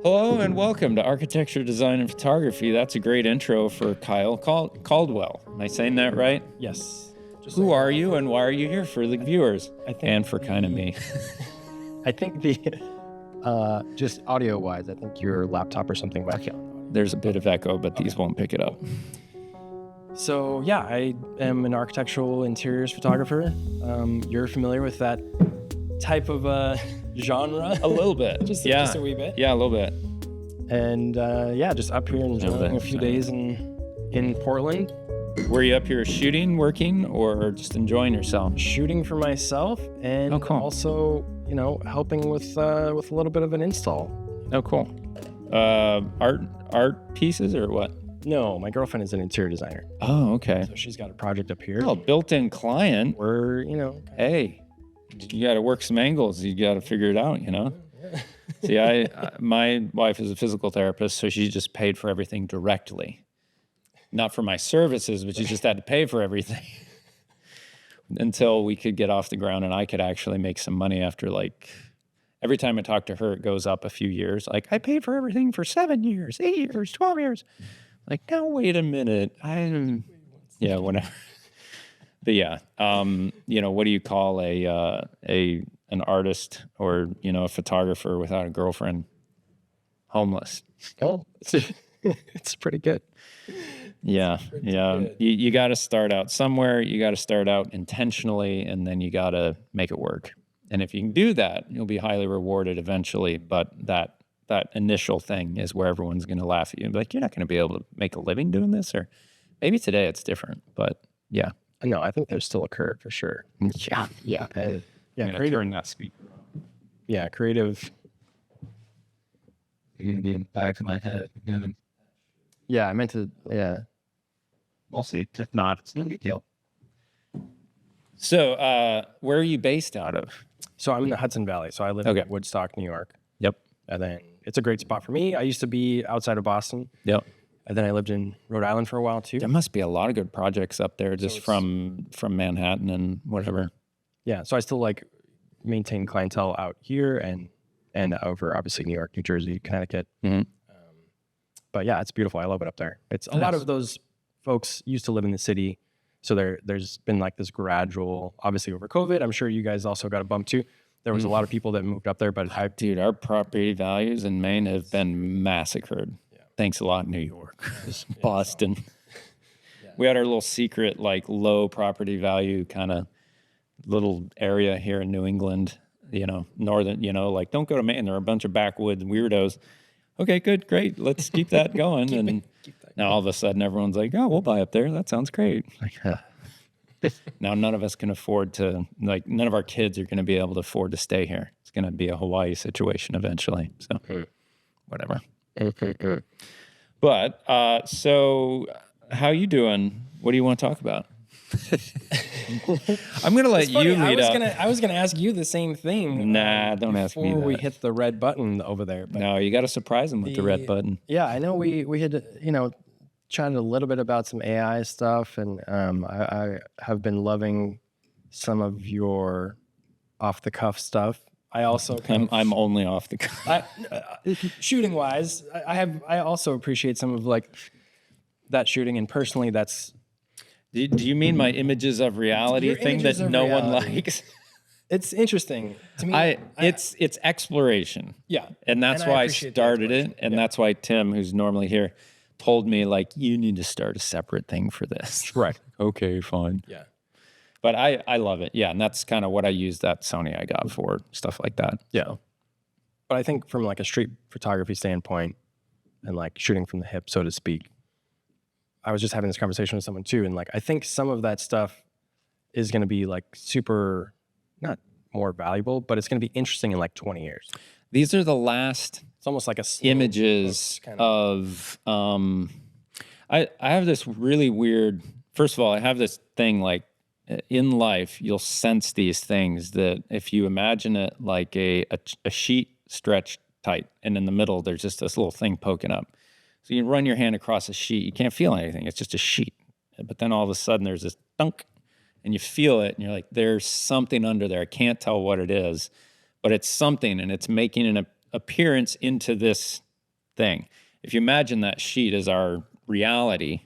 Hello and welcome to Architecture, Design, and Photography. That's a great intro for Kyle Caldwell. Am I saying that right? Yes. Who are you and why are you here for the viewers? And for kind of me. I think just audio-wise, I think your laptop or something back here. There's a bit of echo, but these won't pick it up. So yeah, I am an architectural interiors photographer. You're familiar with that type of genre? A little bit. just a wee bit. Yeah, a little bit. And just up here enjoying a few days in Portland. Were you up here shooting, working, or just enjoying yourself? Shooting for myself and also, helping with a little bit of an install. Oh, cool. Art pieces or what? No, my girlfriend is an interior designer. Oh, okay. So she's got a project up here. Oh, built-in client. We're, Hey, you got to work some angles. You got to figure it out, See, my wife is a physical therapist, so she just paid for everything directly. Not for my services, but she just had to pay for everything until we could get off the ground and I could actually make some money after every time I talk to her, it goes up a few years. Like, I paid for everything for 7 years, 8 years, 12 years. Like, now wait a minute. Whatever. But yeah, what do you call an artist or, a photographer without a girlfriend? Homeless. Oh, it's pretty good. Yeah. You got to start out somewhere. You got to start out intentionally, and then you got to make it work. And if you can do that, you'll be highly rewarded eventually. But that initial thing is where everyone's going to laugh at you and be like, you're not going to be able to make a living doing this. Or maybe today it's different, but yeah. No, I think there's still a curve for sure. Yeah. Yeah. Creative. Turn that speaker on. Yeah, creative. Back to my head. Yeah, I meant to. Yeah. We'll see. If not, it's no big deal. So, where are you based out of? So I'm in the Hudson Valley. So I live in Woodstock, New York. Yep. And then it's a great spot for me. I used to be outside of Boston. Yep. And then I lived in Rhode Island for a while too. There must be a lot of good projects up there just from Manhattan and whatever. Yeah. So I still maintain clientele out here and over obviously New York, New Jersey, Connecticut. Mm-hmm. But yeah, it's beautiful. I love it up there. It's a lot of those folks used to live in the city. So there's been this gradual, obviously over COVID, I'm sure you guys also got a bump too. There was a lot of people that moved up there, but our property values in Maine have been massacred. Yeah. Thanks a lot, New York, Boston. Yeah. We had our little secret, low property value kind of little area here in New England, northern, don't go to Maine. There are a bunch of backwoods weirdos. Okay, good, great. Let's keep that going. Now all of a sudden everyone's like, oh, we'll buy up there. That sounds great. Now none of us can afford to, none of our kids are going to be able to afford to stay here. It's going to be a Hawaii situation eventually. So whatever. But so how you doing? What do you want to talk about? I'm going to let you lead up. I was gonna ask you the same thing. Nah, don't ask me that. Before we hit the red button over there. But no, you got to surprise them with the red button. Yeah, I know we had, chatted a little bit about some AI stuff, and I have been loving some of your off-the-cuff stuff. I also I'm only off the cuff. Shooting wise, I also appreciate some of that shooting, and personally, that's. Do you mean my images of reality thing that no one likes? It's interesting to me. It's exploration. Yeah, and that's why I started it, and that's why Tim, who's normally here, told me you need to start a separate thing for this. Right. Okay, fine. Yeah. But I love it. Yeah, and that's kind of what I use that Sony I got for, stuff like that. Yeah. So. But I think from a street photography standpoint and shooting from the hip, so to speak, I was just having this conversation with someone too, and I think some of that stuff is going to be super, not more valuable, but it's going to be interesting in 20 years. These are the last. It's almost like images of. I have this really weird. First of all, I have this thing in life, you'll sense these things that if you imagine it like a sheet stretched tight, and in the middle there's just this little thing poking up. So you run your hand across a sheet, you can't feel anything. It's just a sheet. But then all of a sudden there's this dunk, and you feel it, and you're like, there's something under there. I can't tell what it is, but it's something, and it's making an appearance into this thing. If you imagine that sheet as our reality,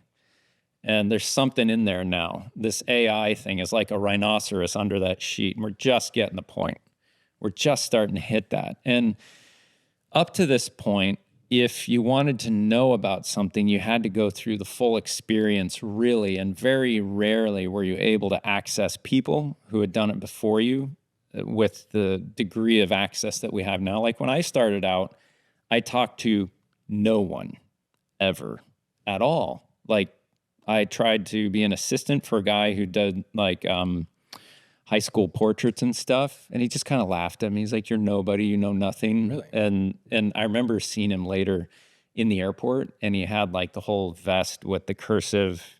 and there's something in there now, this AI thing is like a rhinoceros under that sheet. And we're just getting the point. We're just starting to hit that. And up to this point, if you wanted to know about something, you had to go through the full experience, really, and very rarely were you able to access people who had done it before you with the degree of access that we have now. Like when I started out, I talked to no one ever at all. Like I tried to be an assistant for a guy who did like high school portraits and stuff, and he just kind of laughed at me. He's like, "You're nobody, you know nothing." Really? And I remember seeing him later in the airport, and he had like the whole vest with the cursive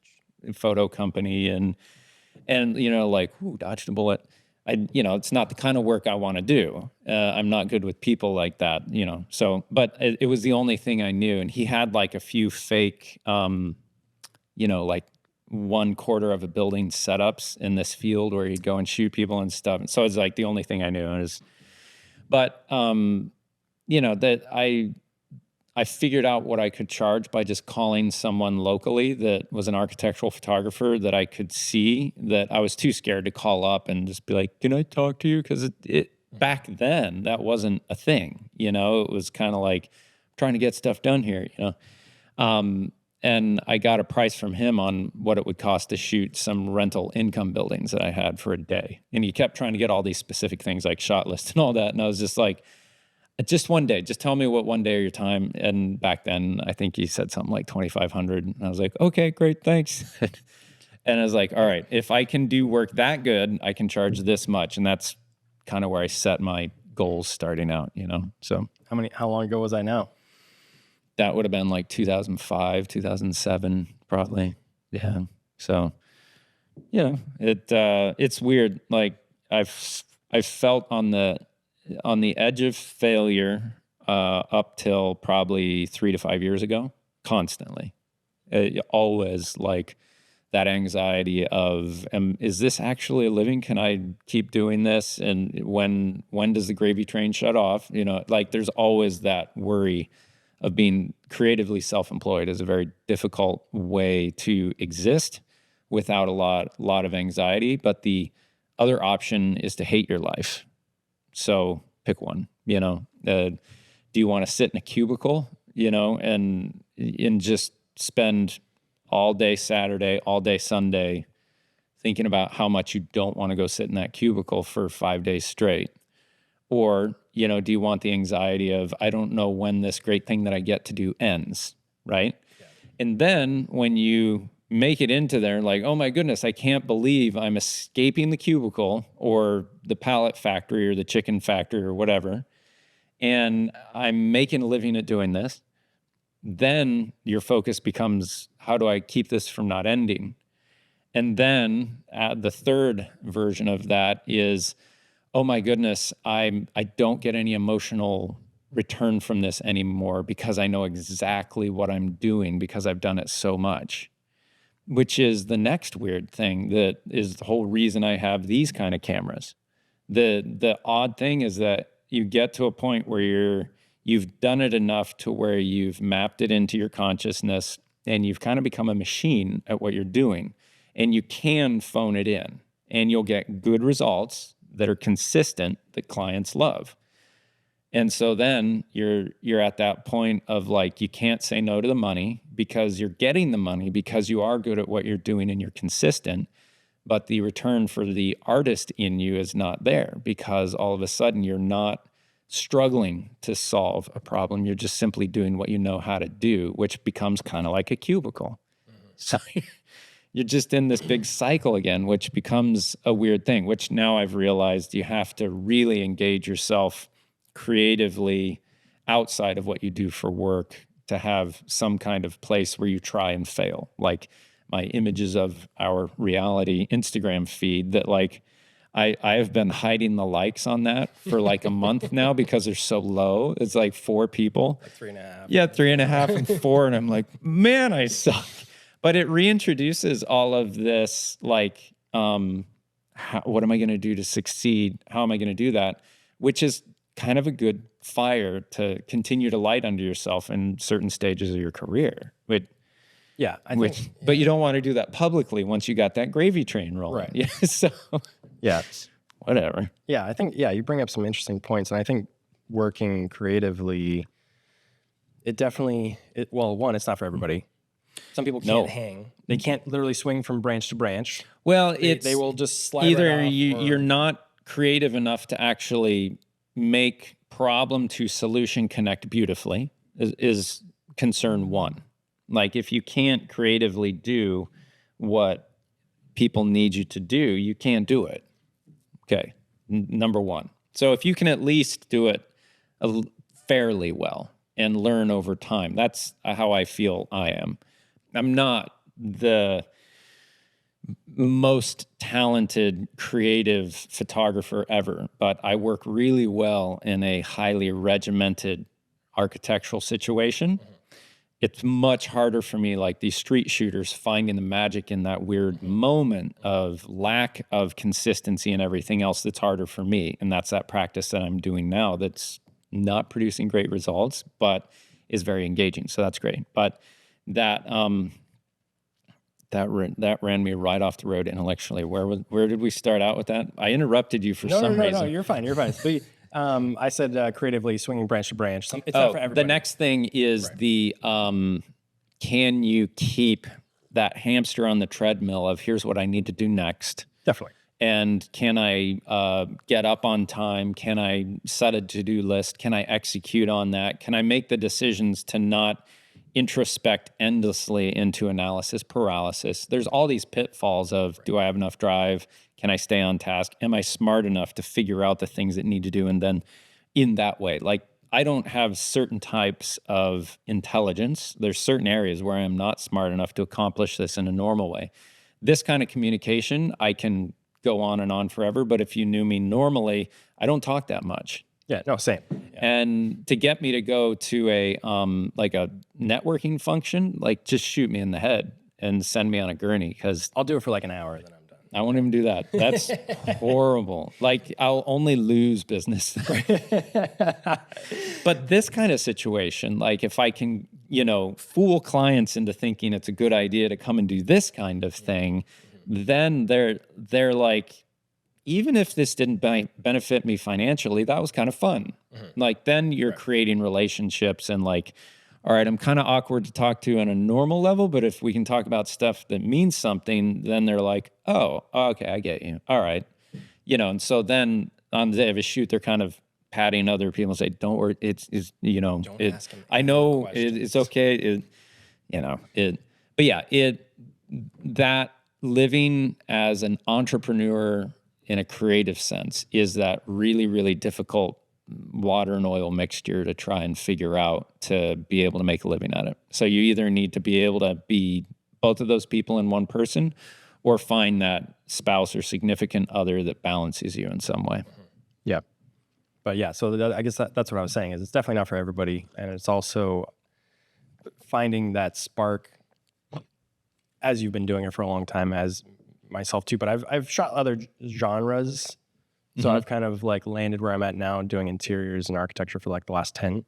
photo company, and you know, like, ooh, dodged a bullet. It's not the kind of work I want to do. I'm not good with people like that, you know. So, but it was the only thing I knew, and he had like a few fake, like 1/4 of a building setups in this field where he'd go and shoot people and stuff. And so it's like the only thing I knew but that I figured out what I could charge by just calling someone locally that was an architectural photographer that I could see, that I was too scared to call up and just be like, "Can I talk to you?" Because it back then that wasn't a thing, you know. It was kind of like trying to get stuff done here, you know. And I got a price from him on what it would cost to shoot some rental income buildings that I had for a day. And he kept trying to get all these specific things like shot list and all that. And I was just like, just one day, just tell me what one day of your time. And back then, I think he said something like 2,500. And I was like, okay, great, thanks. And I was like, all right, if I can do work that good, I can charge this much. And that's kind of where I set my goals starting out, you know? So How long ago was I now? that would have been like 2005, 2007, probably. Yeah. So, it's weird. Like I've felt on the edge of failure up till probably 3 to 5 years ago, constantly. Always like that anxiety of, is this actually a living? Can I keep doing this? And when does the gravy train shut off? You know, like there's always that worry of being creatively self-employed is a very difficult way to exist without a lot of anxiety. But the other option is to hate your life. So pick one, you know. Do you want to sit in a cubicle, you know, and just spend all day Saturday, all day Sunday thinking about how much you don't want to go sit in that cubicle for 5 days straight? Or, you know, do you want the anxiety of, I don't know when this great thing that I get to do ends, right? Yeah. And then when you make it into there, like, oh my goodness, I can't believe I'm escaping the cubicle or the pallet factory or the chicken factory or whatever, and I'm making a living at doing this, then your focus becomes, how do I keep this from not ending? And then the third version of that is, oh my goodness, I don't get any emotional return from this anymore because I know exactly what I'm doing because I've done it so much, which is the next weird thing that is the whole reason I have these kind of cameras. The odd thing is that you get to a point where you've done it enough to where you've mapped it into your consciousness and you've kind of become a machine at what you're doing, and you can phone it in and you'll get good results that are consistent that clients love. And so then you're at that point of like, you can't say no to the money because you're getting the money because you are good at what you're doing and you're consistent, but the return for the artist in you is not there because all of a sudden you're not struggling to solve a problem. You're just simply doing what you know how to do, which becomes kind of like a cubicle. Mm-hmm. So you're just in this big cycle again, which becomes a weird thing, which now I've realized you have to really engage yourself creatively outside of what you do for work to have some kind of place where you try and fail. Like my images of our reality Instagram feed that like, I have been hiding the likes on that for like a month now because they're so low. It's like 4 people. Like 3.5. Yeah, 3.5 and 4. And I'm like, man, I suck. But it reintroduces all of this, like, what am I going to do to succeed? How am I going to do that? Which is kind of a good fire to continue to light under yourself in certain stages of your career. But you don't want to do that publicly once you got that gravy train rolling. Right. Yeah. So Yeah. whatever. Yeah. I think, you bring up some interesting points. And I think working creatively, it definitely, one, it's not for everybody. Some people can't hang. They can't literally swing from branch to branch. Well, They will just slide either right off, you're not creative enough to actually make problem to solution connect beautifully is concern one. Like if you can't creatively do what people need you to do, you can't do it. Okay, number one. So if you can at least do it fairly well and learn over time, that's how I feel I am. I'm not the most talented creative photographer ever, but I work really well in a highly regimented architectural situation. It's much harder for me, like these street shooters, finding the magic in that weird moment of lack of consistency and everything else that's harder for me. And that's that practice that I'm doing now that's not producing great results, but is very engaging. So that's great. But that ran me right off the road intellectually. Where did we start out with that? I interrupted you for some reason. No, you're fine. You're fine. But, I said creatively swinging branch to branch. It's not for everybody. The next thing is can you keep that hamster on the treadmill of here's what I need to do next? Definitely. And can I get up on time? Can I set a to-do list? Can I execute on that? Can I make the decisions to not introspect endlessly into analysis paralysis? There's all these pitfalls of, do I have enough drive? Can I stay on task? Am I smart enough to figure out the things that need to do? And then in that way, like I don't have certain types of intelligence. There's certain areas where I'm not smart enough to accomplish this in a normal way. This kind of communication, I can go on and on forever. But if you knew me normally, I don't talk that much. Yeah, no, same. Yeah. And to get me to go to a networking function, like just shoot me in the head and send me on a gurney, because I'll do it for like an hour, then I'm done. I won't even do that. That's horrible. Like I'll only lose business. But this kind of situation, like if I can, fool clients into thinking it's a good idea to come and do this kind of thing, then they're like, even if this didn't benefit me financially, that was kind of fun. Like then you're creating relationships and like, all right, I'm kind of awkward to talk to on a normal level, but if we can talk about stuff that means something, then they're like, oh, okay, I get you. All right. And so then on the day of a shoot, they're kind of patting other people and say, don't worry, it's Don't ask them I know questions. it's okay. But yeah, that living as an entrepreneur in a creative sense is that really, really difficult water and oil mixture to try and figure out to be able to make a living at it. So you either need to be able to be both of those people in one person or find that spouse or significant other that balances you in some way. Yeah. But yeah, so I guess that's what I was saying is it's definitely not for everybody. And it's also finding that spark as you've been doing it for a long time, as myself too, but I've shot other genres. So I've kind of like landed where I'm at now doing interiors and architecture for like the last 10,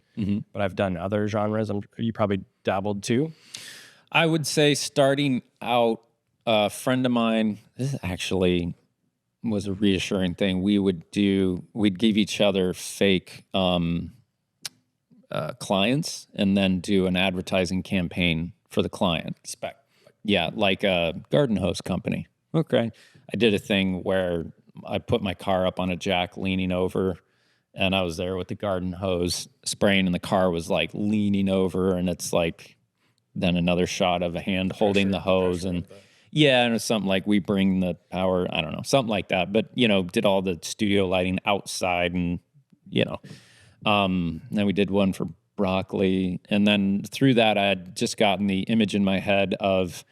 but I've done other genres. You probably dabbled too. I would say starting out, a friend of mine, this actually was a reassuring thing. We'd give each other fake clients and then do an advertising campaign for the client. Spec. Yeah, like a garden hose company. Okay. I did a thing where I put my car up on a jack leaning over, and I was there with the garden hose spraying, and the car was like leaning over, and it's like then another shot of a hand holding the hose. And yeah, and it was something like we bring the power, I don't know, something like that. But, did all the studio lighting outside and, then we did one for broccoli. And then through that, I had just gotten the image in my head of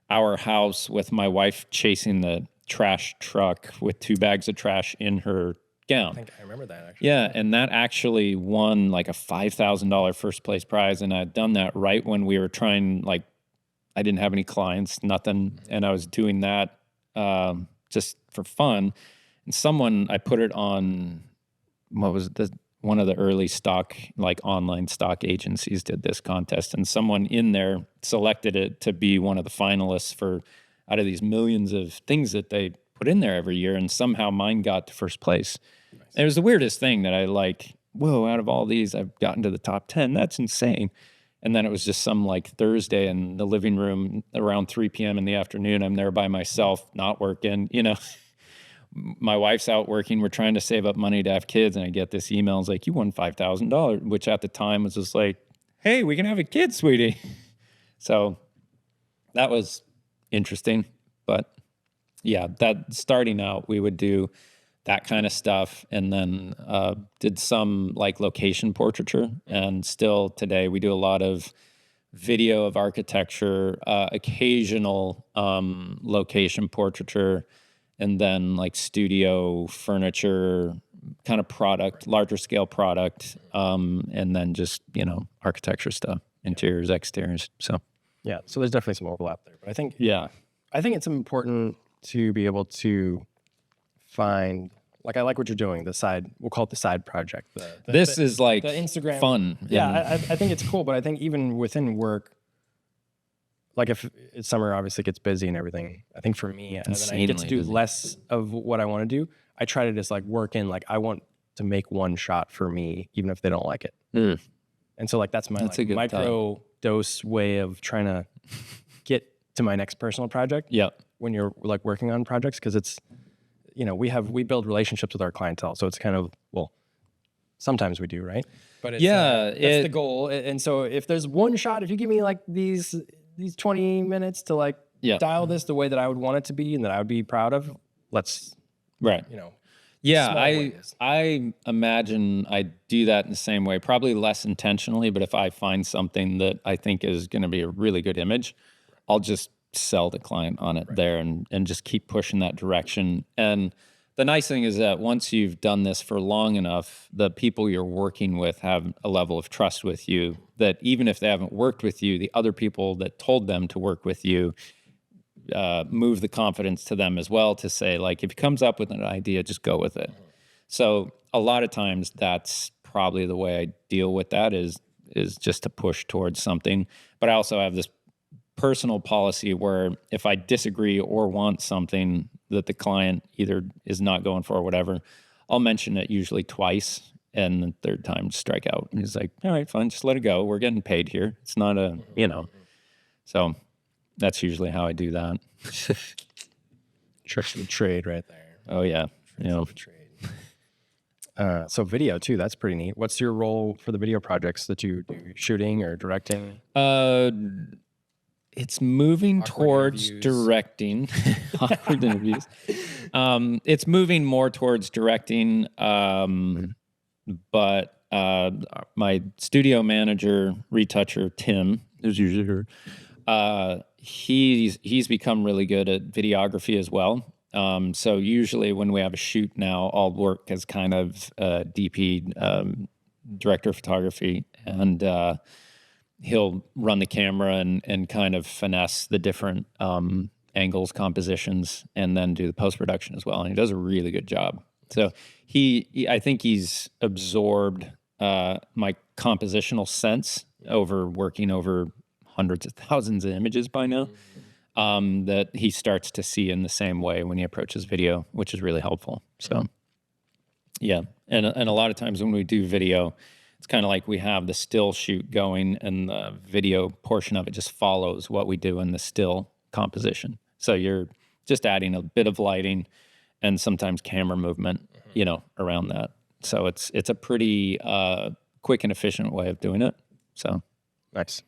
our house with my wife chasing the trash truck with 2 bags of trash in her gown. I think I remember that actually. Yeah, and that actually won like a $5,000 first place prize, and I'd done that right when we were trying, like, I didn't have any clients, nothing, and I was doing that just for fun. And I put it on, what was one of the early stock, like online stock agencies did this contest, and someone in there selected it to be one of the finalists for out of these millions of things that they put in there every year. And somehow mine got to first place. Nice. And it was the weirdest thing that I like, whoa, out of all these, I've gotten to the top 10. That's insane. And then it was just some like Thursday in the living room around 3 p.m. in the afternoon. I'm there by myself, not working, you know. My wife's out working. We're trying to save up money to have kids. And I get this email. It's like, you won $5,000, which at the time was just like, hey, we can have a kid, sweetie. So that was interesting. But yeah, that starting out, we would do that kind of stuff, and then did some like location portraiture. And still today we do a lot of video of architecture, occasional location portraiture, and then like studio furniture kind of product, larger scale product, and then just, you know, architecture stuff, interiors, exteriors. So yeah, so there's definitely some overlap there. But I think it's important to be able to find, like, I like what you're doing, the side, we'll call it the side project. This is like the Instagram fun. Yeah, I think it's cool, but I think even within work, like if it's summer, obviously it gets busy and everything. I think for me, and then I get to do busy. less of what I want to do. I try to just like work in, like I want to make one shot for me, even if they don't like it. And so like that's my like, micro dose way of trying to get to my next personal project. Yeah. When you're like working on projects, because it's, you know, we build relationships with our clientele, so it's kind of, well, sometimes we do, right? But it's, that's the goal. And so if there's one shot, if you give me like these 20 minutes to like dial this the way that I would want it to be and that I would be proud of, let's, you know. Yeah, I imagine I do that in the same way, probably less intentionally, but if I find something that I think is going to be a really good image, I'll just sell the client on it there and just keep pushing that direction. And the nice thing is that once you've done this for long enough, the people you're working with have a level of trust with you that even if they haven't worked with you, the other people that told them to work with you move the confidence to them as well to say, like, if he comes up with an idea, just go with it. So a lot of times that's probably the way I deal with that is just to push towards something. But I also have this personal policy where if I disagree or want something that the client either is not going for or whatever, I'll mention it usually twice, and the third time strike out. And he's like, all right, fine, just let it go. We're getting paid here. It's not a, you know. So that's usually how I do that. Tricks of the trade right there. Oh, yeah. So video, too, that's pretty neat. What's your role for the video projects that you do? Shooting or directing? It's moving Awkward towards interviews. directing. Awkward interviews. It's moving more towards directing, but my studio manager, retoucher, Tim, who's usually her, he's become really good at videography as well. So usually when we have a shoot now, I'll work as kind of DP, director of photography, and he'll run the camera and kind of finesse the different angles, compositions, and then do the post-production as well. And he does a really good job. So I think he's absorbed my compositional sense over working over hundreds of thousands of images by now, that he starts to see in the same way when he approaches video, which is really helpful. So yeah. And a lot of times when we do video, it's kind of like we have the still shoot going and the video portion of it just follows what we do in the still composition. So you're just adding a bit of lighting and sometimes camera movement, you know, around that. So it's a pretty quick and efficient way of doing it. So Nice.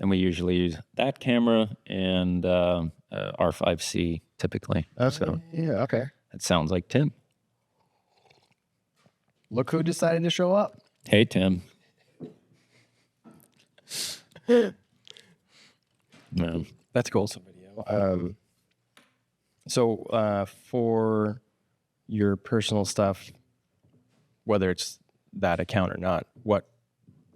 and we usually use that camera and R5C typically. So Yeah, okay. it sounds like Tim. Look who decided to show up. Hey, Tim. No. That's cool. Some video. So for your personal stuff, whether it's that account or not, what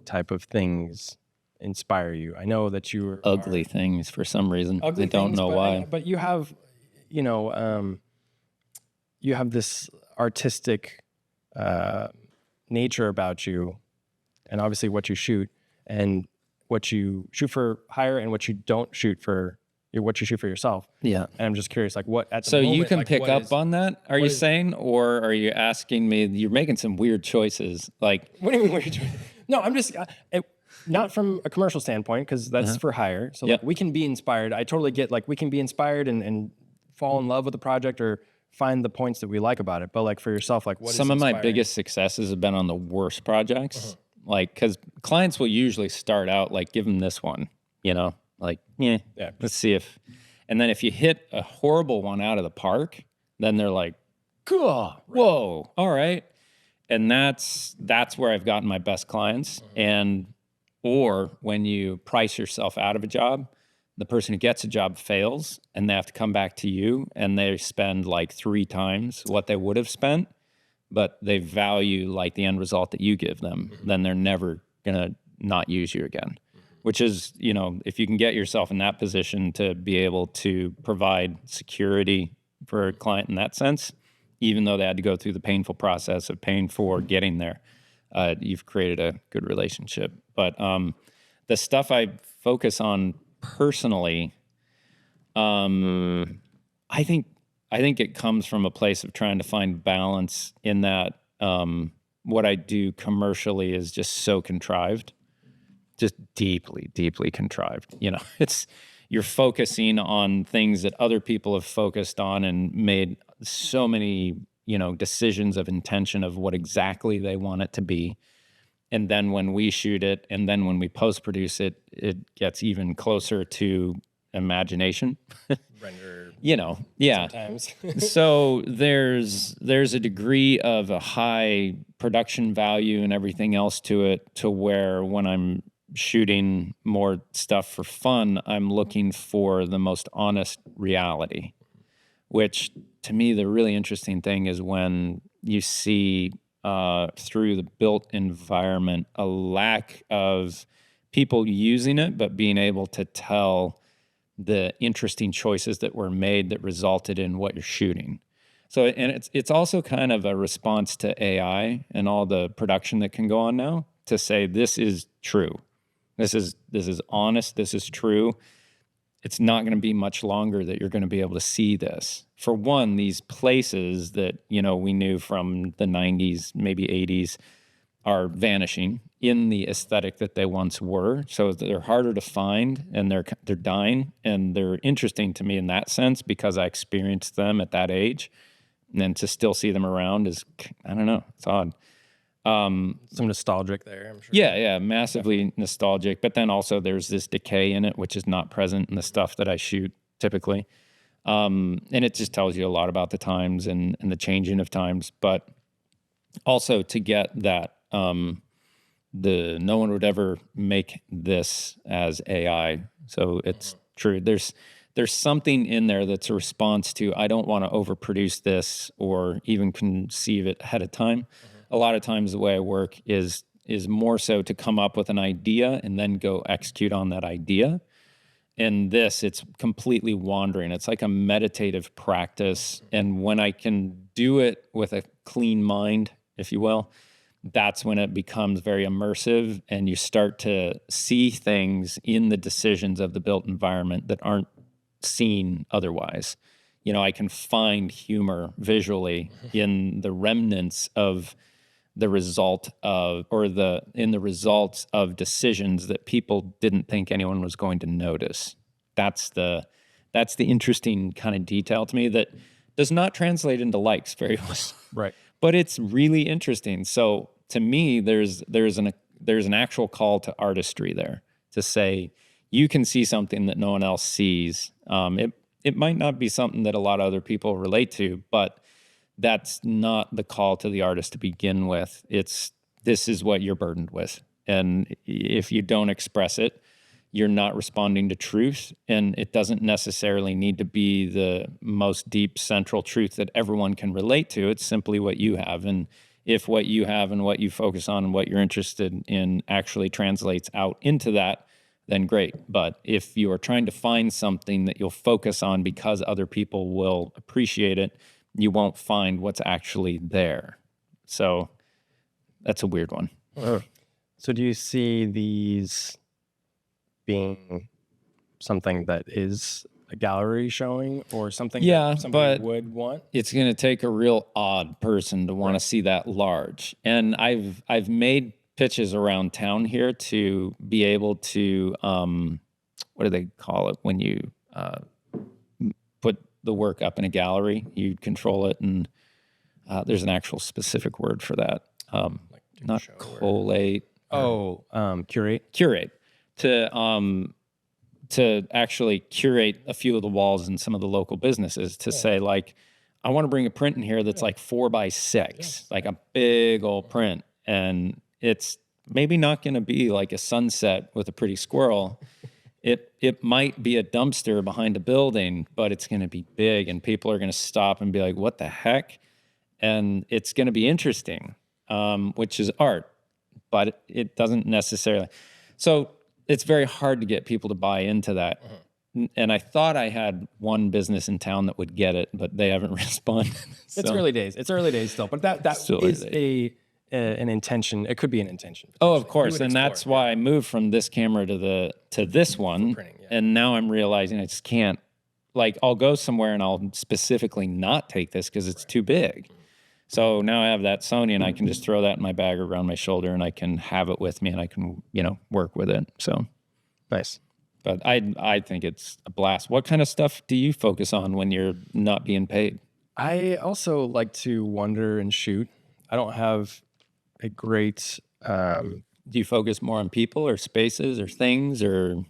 type of things inspire you? I know that you Ugly things for some reason. I don't know why. But you have, you have this artistic nature about you, and obviously what you shoot, and what you shoot for hire, and what you don't shoot for, what you shoot for yourself. Yeah. And I'm just curious, like what at the So moment, you can like, pick what up is- on that, are you saying? Or are you asking me, you're making some weird choices. Like, What do you mean? What are you doing? No, I'm just not from a commercial standpoint, because that's for hire. So like Yep. we can be inspired. I totally get, like, we can be inspired and fall in love with the project or find the points that we like about it. But like for yourself, like what is some of my inspiring? biggest successes have been on the worst projects. Like, because clients will usually start out like, give them this one, you know, like, yeah, let's see if, and then if you hit a horrible one out of the park, then they're like, God, whoa, all right. And that's where I've gotten my best clients. And, or when you price yourself out of a job, the person who gets a job fails and they have to come back to you and they spend like 3 times what they would have spent, but they value like the end result that you give them, then they're never going to not use you again, which is, you know, if you can get yourself in that position to be able to provide security for a client in that sense, even though they had to go through the painful process of paying for getting there, you've created a good relationship. But the stuff I focus on personally, I think it comes from a place of trying to find balance in that what I do commercially is just so contrived, just deeply, deeply contrived. You know, you're focusing on things that other people have focused on and made so many, you know, decisions of intention of what exactly they want it to be. And then when we shoot it and then when we post-produce it, it gets even closer to imagination. Render, you know, yeah. sometimes. So there's a degree of a high production value and everything else to it, to where when I'm shooting more stuff for fun, I'm looking for the most honest reality, which to me, the really interesting thing is when you see through the built environment a lack of people using it, but being able to tell the interesting choices that were made that resulted in what you're shooting. So, and it's also kind of a response to AI and all the production that can go on now to say, this is true. This is honest. This is true. It's not going to be much longer that you're going to be able to see this. For one, these places that, you know, we knew from the 90s, maybe 80s, are vanishing in the aesthetic that they once were. So they're harder to find and they're dying, and they're interesting to me in that sense because I experienced them at that age. And then to still see them around is, I don't know, it's odd. Some nostalgic there, I'm sure. Yeah, massively nostalgic. But then also there's this decay in it, which is not present in the stuff that I shoot typically. And it just tells you a lot about the times and the changing of times. But also to get that, no one would ever make this as AI. So it's true. There's something in there that's a response to, I don't want to overproduce this or even conceive it ahead of time. A lot of times the way I work is more so to come up with an idea and then go execute on that idea. In this, it's completely wandering. It's like a meditative practice. And when I can do it with a clean mind, if you will, that's when it becomes very immersive and you start to see things in the decisions of the built environment that aren't seen otherwise. You know, I can find humor visually in the remnants of the result of, in the results of decisions that people didn't think anyone was going to notice. That's the interesting kind of detail to me that does not translate into likes very well. Right. But it's really interesting. So to me, there's an actual call to artistry there to say, you can see something that no one else sees. It might not be something that a lot of other people relate to, but that's not the call to the artist to begin with. This is what you're burdened with. And if you don't express it, you're not responding to truth. And it doesn't necessarily need to be the most deep central truth that everyone can relate to. It's simply what you have. And if what you have and what you focus on and what you're interested in actually translates out into that, then great. But if you are trying to find something that you'll focus on because other people will appreciate it, you won't find what's actually there. So that's a weird one. So do you see these being something that is a gallery showing or something that somebody would want? It's going to take a real odd person to want to see that large. And I've made pitches around town here to be able to, what do they call it when you put the work up in a gallery? You control it, and there's an actual specific word for that. Not collate. Curate. To actually curate a few of the walls in some of the local businesses to say, like, I want to bring a print in here that's like 4x6, like a big old print. And it's maybe not going to be like a sunset with a pretty squirrel. It might be a dumpster behind a building, but it's going to be big, and people are going to stop and be like, what the heck? And it's going to be interesting, which is art, but it doesn't necessarily. So it's very hard to get people to buy into that. And I thought I had one business in town that would get it, but they haven't responded. It's early days. It's early days still, but that is an intention. It could be an intention. Oh, of course. And that's why I moved from this camera to this one. And now I'm realizing I just can't, like, I'll go somewhere and I'll specifically not take this because it's too big. So now I have that Sony, and I can just throw that in my bag around my shoulder, and I can have it with me, and I can, work with it. So nice. But I think it's a blast. What kind of stuff do you focus on when you're not being paid? I also like to wander and shoot. I don't have a great. Do you focus more on people or spaces or things or?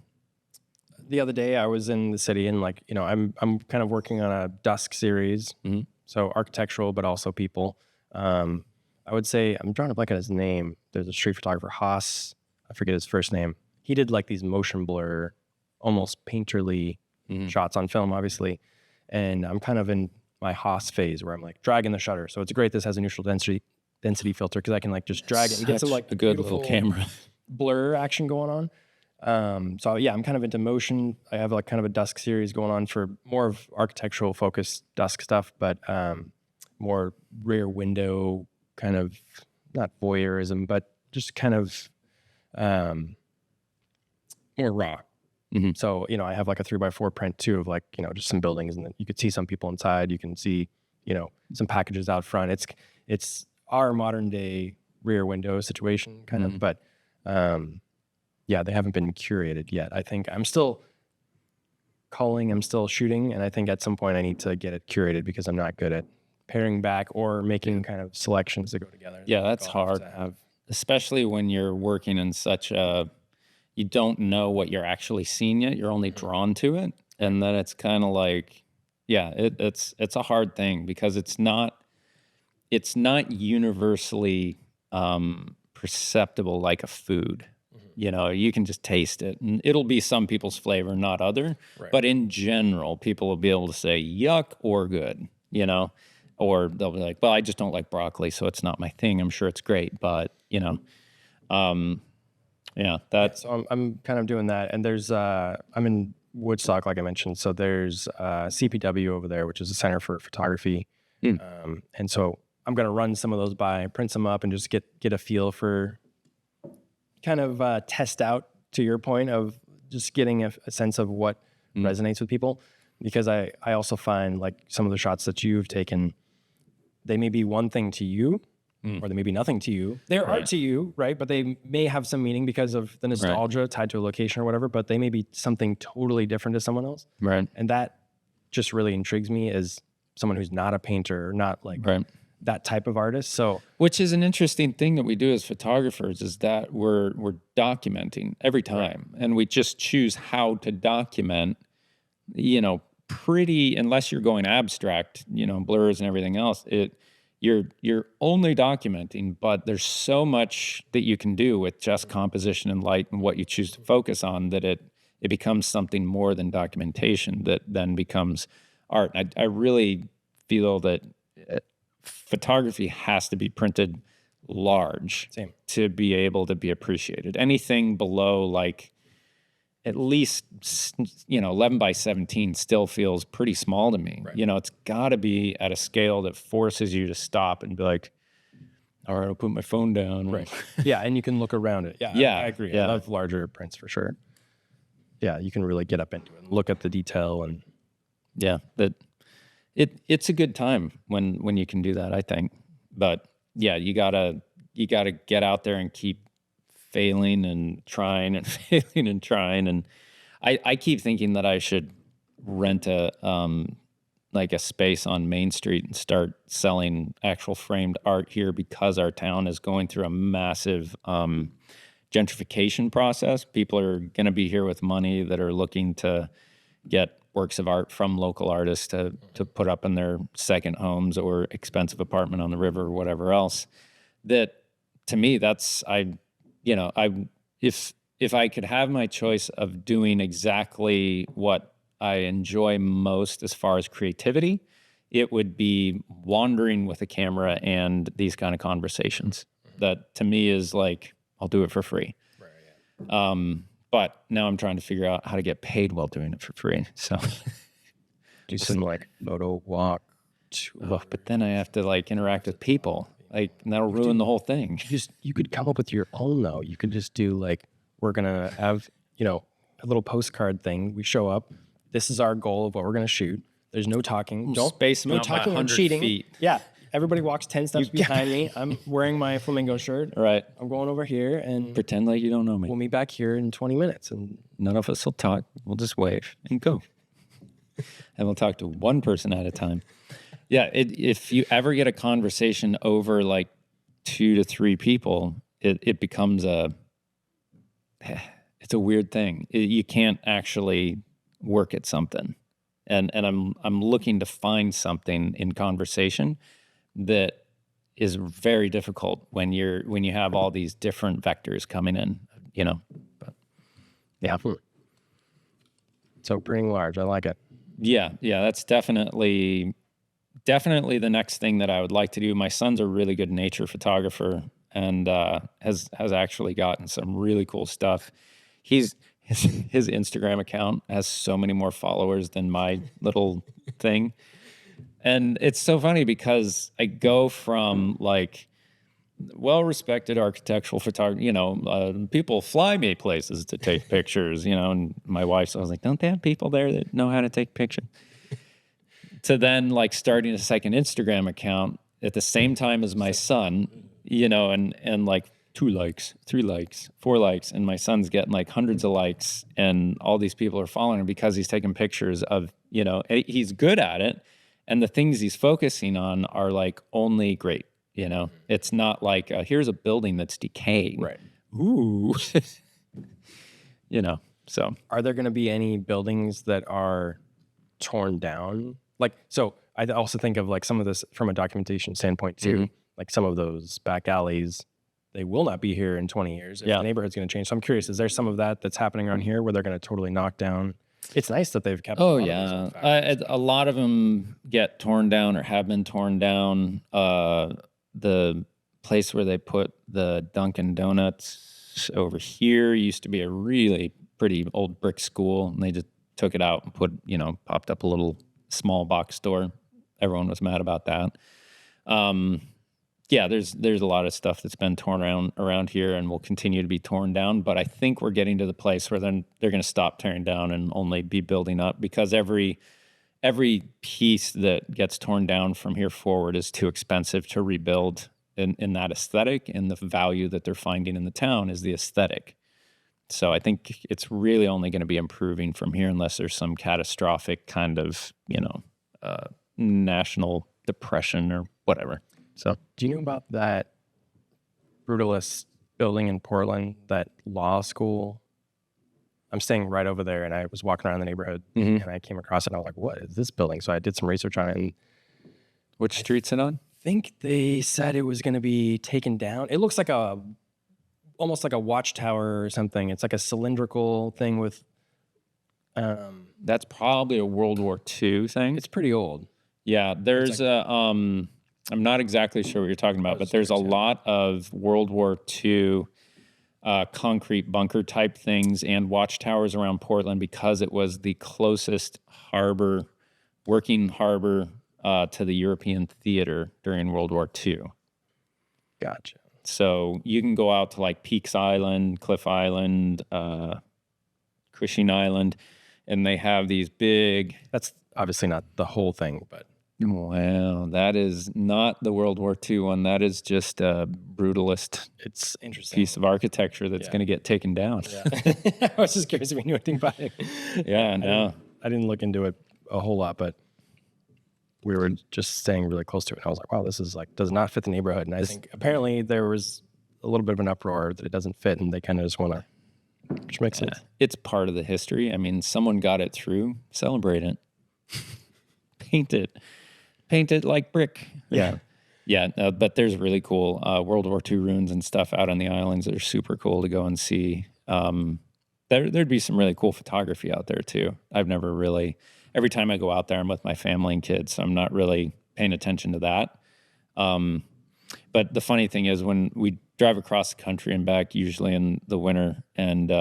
The other day I was in the city, and I'm kind of working on a dusk series. Mm-hmm. So architectural, but also people. I would say, I'm drawing a blank on his name. There's a street photographer, Haas. I forget his first name. He did like these motion blur, almost painterly shots on film, obviously. And I'm kind of in my Haas phase where I'm like dragging the shutter. So it's great this has a neutral density filter because I can like just drag it and get some like a good little camera blur action going on. So yeah, I'm kind of into motion. I have like kind of a dusk series going on for more of architectural focused dusk stuff, but more rear window kind of, not voyeurism, but just kind of more raw. Mm-hmm. So, I have like a 3x4 print too of like, just some buildings, and you could see some people inside. You can see, some packages out front. It's our modern day rear window situation kind of, but yeah, they haven't been curated yet. I think I'm still calling, I'm still shooting, and I think at some point I need to get it curated because I'm not good at pairing back or making kind of selections that go together. Yeah, that's hard to have, especially when you're working in such a, you don't know what you're actually seeing yet. You're only drawn to it, and then it's kind of like, yeah, it's a hard thing because it's not universally perceptible like a food. You can just taste it, and it'll be some people's flavor, not other. Right. But in general, people will be able to say yuck or good, or they'll be like, well, I just don't like broccoli, so it's not my thing. I'm sure it's great, but yeah, that's. So I'm kind of doing that, and there's I'm in Woodstock, like I mentioned. So there's CPW over there, which is a Center for Photography, and so I'm gonna run some of those by, print some up, and just get a feel for. Kind of test out, to your point, of just getting a sense of what resonates with people, because I also find like some of the shots that you've taken, they may be one thing to you or they may be nothing to you. They're art to you, right? But they may have some meaning because of the nostalgia tied to a location or whatever, but they may be something totally different to someone else. Right. And that just really intrigues me as someone who's not a painter or not like that type of artist. So, which is an interesting thing that we do as photographers, is that we're documenting every time, and we just choose how to document, pretty, unless you're going abstract, blurs and everything else, you're only documenting, but there's so much that you can do with just composition and light and what you choose to focus on that it becomes something more than documentation that then becomes art. I really feel that photography has to be printed large to be able to be appreciated. Anything below like at least 11 by 17 still feels pretty small to me. Right. It's got to be at a scale that forces you to stop and be like, All right, I'll put my phone down. Right. Yeah, and you can look around it. Yeah, Yeah, I agree. yeah. I love larger prints for sure. Yeah, you can really get up into it and look at the detail and Yeah, it's a good time when you can do that, I think. But yeah, you gotta get out there and keep failing and trying and failing and trying. And I keep thinking that I should rent a like a space on Main Street and start selling actual framed art here, because our town is going through a massive gentrification process. People are going to be here with money that are looking to get works of art from local artists to put up in their second homes or expensive apartment on the river or whatever else. That, to me, that's if I could have my choice of doing exactly what I enjoy most as far as creativity, it would be wandering with a camera and these kind of conversations. That, to me, is like, I'll do it for free. Right, yeah. But now I'm trying to figure out how to get paid while doing it for free. So do some like photo walk. But then I have to like interact with people. Like, and that'll ruin the whole thing. You could come up with your own though. You could just do like, we're gonna have, a little postcard thing. We show up. This is our goal of what we're gonna shoot. There's no talking. Don't space them no out by talking or 100 cheating. feet. Yeah. Everybody walks 10 steps behind me. I'm wearing my flamingo shirt. Right. I'm going over here and Pretend like you don't know me. we'll meet back here in 20 minutes. And None of us will talk. We'll just wave and go. And we'll talk to one person at a time. Yeah, if you ever get a conversation over like 2 to 3 people, it becomes it's a weird thing. You can't actually work at something. And I'm looking to find something in conversation that is very difficult when you have all these different vectors coming in, But yeah. So printing large, I like it. yeah, that's definitely the next thing that I would like to do. My son's a really good nature photographer and has actually gotten some really cool stuff. His Instagram account has so many more followers than my little thing. And it's so funny because I go from like well-respected architectural photography, people fly me places to take pictures, and my wife's always like, don't they have people there that know how to take pictures? To then like starting a second Instagram account at the same time as my son, and like 2 likes, 3 likes, 4 likes, and my son's getting like hundreds of likes, and all these people are following him because he's taking pictures of, he's good at it. And the things he's focusing on are like only great, It's not like, here's a building that's decaying. Right. Ooh. So. Are there going to be any buildings that are torn down? Like, so I also think of like some of this from a documentation standpoint too. Mhm. Like some of those back alleys, they will not be here in 20 years if the neighborhood's going to change. So I'm curious, is there some of that that's happening around here where they're going to totally knock down? It's nice that they've kept. Oh yeah, a lot of them get torn down or have been torn down. The place where they put the Dunkin' Donuts over here used to be a really pretty old brick school, and they just took it out and popped up a little small box store. Everyone was mad about that. Yeah, there's a lot of stuff that's been torn around here and will continue to be torn down. But I think we're getting to the place where then they're going to stop tearing down and only be building up, because every piece that gets torn down from here forward is too expensive to rebuild in that aesthetic, and the value that they're finding in the town is the aesthetic. So I think it's really only going to be improving from here unless there's some catastrophic kind of, national depression or whatever. So, do you know about that brutalist building in Portland, that law school? I'm staying right over there, and I was walking around the neighborhood, and I came across it, and I was like, what is this building? So I did some research on it. And which street's it on? I think they said it was going to be taken down. It looks like almost like a watchtower or something. It's like a cylindrical thing with... That's probably a World War II thing. It's pretty old. Yeah, there's I'm not exactly sure what you're talking about, but there's a lot of World War II concrete bunker type things and watchtowers around Portland, because it was the closest working harbor to the European theater during World War II. Gotcha. So you can go out to like Peaks Island, Cliff Island, Cushing Island, and they have these big. That's obviously not the whole thing, but Well, that is not the World War II one. That is just a brutalist it's interesting. piece of architecture that's going to get taken down. Yeah. I was just curious if you knew anything about it. Yeah, no. I didn't look into it a whole lot, but we were just staying really close to it. I was like, wow, this is like, does not fit the neighborhood. And I think apparently there was a little bit of an uproar that it doesn't fit, and they kind of just want to, which makes sense. It's part of the history. I mean, someone got it through. Celebrate it. Paint it like brick. Yeah. Yeah, but there's really cool World War II ruins and stuff out on the islands that are super cool to go and see. There'd be some really cool photography out there too. I've never really, every time I go out there, I'm with my family and kids, so I'm not really paying attention to that. But the funny thing is when we drive across the country and back, usually in the winter, and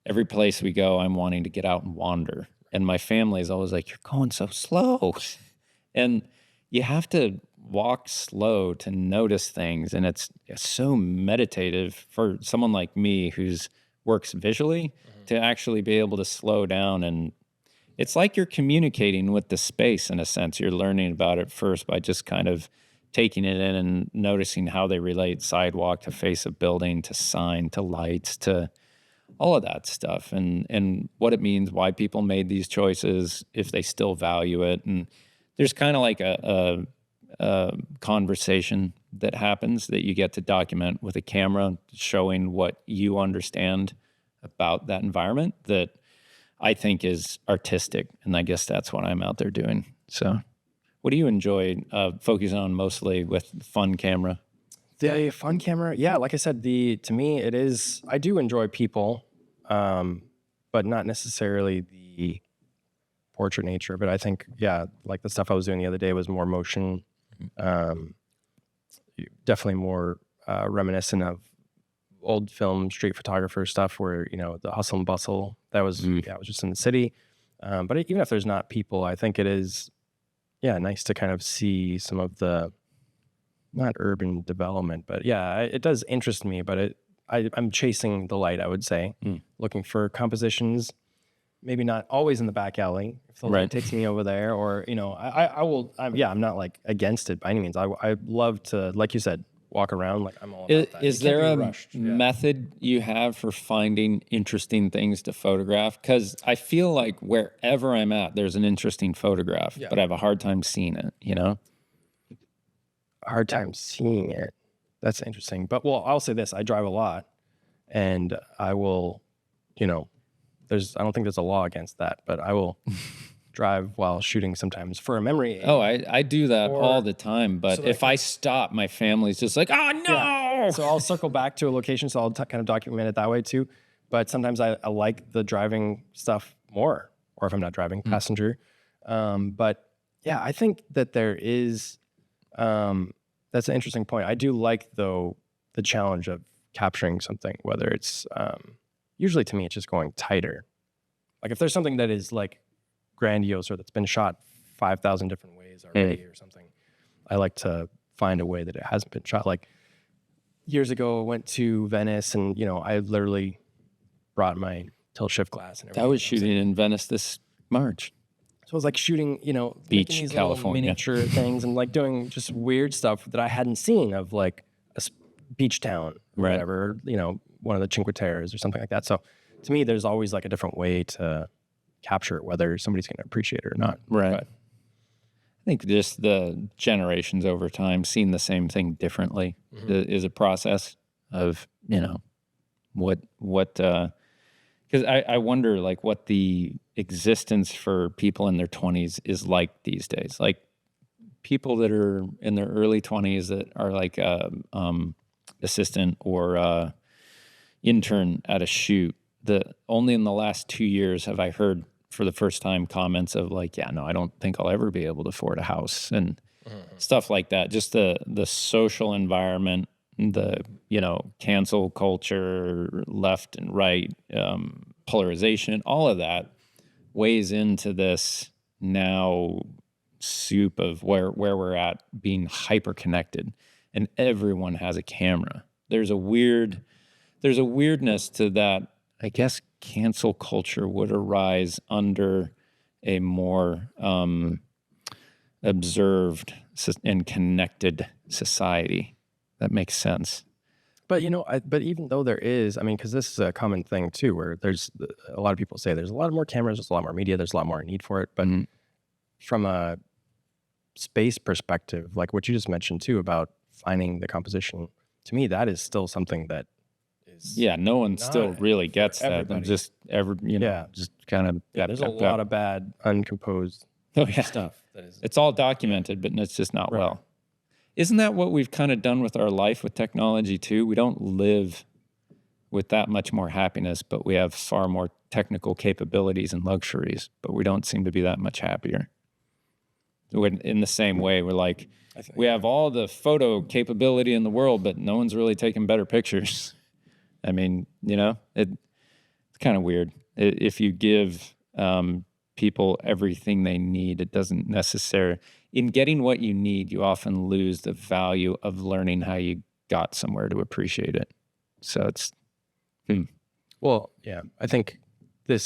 every place we go, I'm wanting to get out and wander. And my family is always like, you're going so slow. And you have to walk slow to notice things. And it's so meditative for someone like me who's works visually to actually be able to slow down. And it's like you're communicating with the space in a sense. You're learning about it first by just kind of taking it in and noticing how they relate sidewalk to face of building to sign to lights to all of that stuff and what it means, why people made these choices, if they still value it. And there's kind of like a conversation that happens that you get to document with a camera showing what you understand about that environment that I think is artistic. And I guess that's what I'm out there doing. So what do you enjoy focusing on mostly with fun camera? The fun camera, yeah, like I said, to me it is. I do enjoy people, but not necessarily the portrait nature. But I think, yeah, like the stuff I was doing the other day was more motion, definitely more reminiscent of old film street photographer stuff, where the hustle and bustle. That was I was just in the city, but even if there's not people, I think it is, nice to kind of see some of the. Not urban development, but yeah, it does interest me. But I'm chasing the light, I would say, looking for compositions, maybe not always in the back alley. If the light takes me over there, or I will. I'm not like against it by any means. I love to, like you said, walk around. Like I'm all about that. Is there a method you have for finding interesting things to photograph? Because I feel like wherever I'm at, there's an interesting photograph, but I have a hard time seeing it. Hard time seeing it. That's interesting. But I'll say this: I drive a lot, and I will, I don't think there's a law against that, but I will drive while shooting sometimes for a memory. Oh, I do that all the time. But so if I stop, my family's just like, oh no. Yeah. So I'll circle back to a location, so I'll kind of document it that way too. But sometimes I like the driving stuff more, or if I'm not driving, passenger. But yeah, I think that there is. That's an interesting point. I do like, though, the challenge of capturing something, whether it's usually to me, it's just going tighter. Like if there's something that is like grandiose or that's been shot 5,000 different ways already or something, I like to find a way that it hasn't been shot. Like years ago, I went to Venice and, I literally brought my tilt shift glass and everything. I was shooting in Venice this March. So I was like shooting, beach, these California, miniature things and like doing just weird stuff that I hadn't seen of like a beach town or whatever, one of the Cinque Terres or something like that. So to me, there's always like a different way to capture it, whether somebody's going to appreciate it or not. Right. But I think just the generations over time seeing the same thing differently is a process of, what because I wonder like what the existence for people in their 20s is like these days. Like people that are in their early 20s that are like assistant or intern at a shoot. Only in the last 2 years have I heard for the first time comments of like, yeah, no, I don't think I'll ever be able to afford a house and stuff like that. Just the social environment, the cancel culture, left and right, polarization, all of that weighs into this now soup of where we're at being hyper connected. and everyone has a camera. There's a weirdness to that. I guess cancel culture would arise under a more observed and connected society. That makes sense. But but even though there is, I mean, because this is a common thing too, where there's a lot of people say there's a lot more cameras, there's a lot more media, there's a lot more need for it. But from a space perspective, like what you just mentioned too about finding the composition, to me that is still something that is no one still really gets that. everybody. Just just kind of there's a lot of bad uncomposed stuff. That is, it's all documented, but it's just not well. Isn't that what we've kind of done with our life with technology too? We don't live with that much more happiness, but we have far more technical capabilities and luxuries, but we don't seem to be that much happier. In the same way, we're like, we have all the photo capability in the world, but no one's really taking better pictures. I mean, it's kind of weird. If you give people everything they need, it doesn't necessarily... In getting what you need, you often lose the value of learning how you got somewhere to appreciate it. So it's... Well, yeah, I think I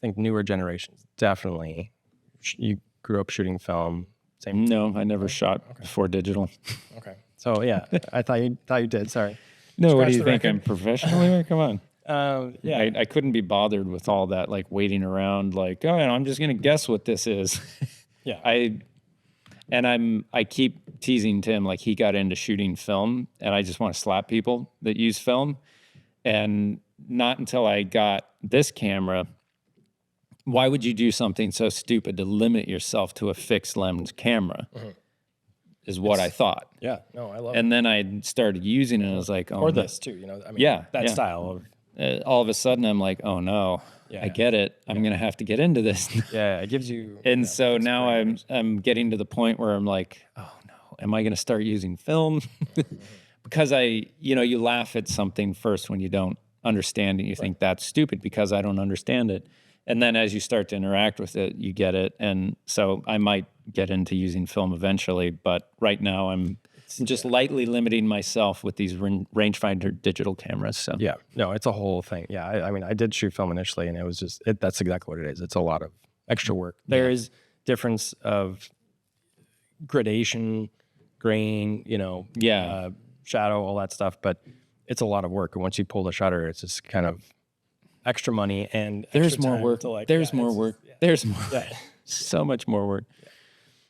think newer generations, definitely. You grew up shooting film. Same. No, I never shot before digital. Okay. So yeah, I thought you did. Sorry. No, what do you think? I'm professional? Come on. Yeah, I couldn't be bothered with all that, like waiting around, like, I'm just gonna guess what this is. Yeah. I keep teasing Tim, like he got into shooting film, and I just want to slap people that use film. And not until I got this camera, why would you do something so stupid to limit yourself to a fixed lens camera? Is what I thought. Yeah, no, I love it. And then I started using it, and I was like, or this too, I mean, that style of... all of a sudden I'm like, oh no, I get it. I'm going to have to get into this. Yeah, it gives you... And so now I'm getting to the point where I'm like, oh no, am I going to start using film? Because you laugh at something first when you don't understand it. You think that's stupid because I don't understand it. And then as you start to interact with it, you get it. And so I might get into using film eventually, but right now I'm just lightly limiting myself with these rangefinder digital cameras. So yeah, no, it's a whole thing. Yeah, I mean, I did shoot film initially, and it was just that's exactly what it is. It's a lot of extra work. There is difference of gradation, grain, shadow, all that stuff, but it's a lot of work. And once you pull the shutter, it's just kind of extra money and there's more work. There's more work. There's more. So much more work.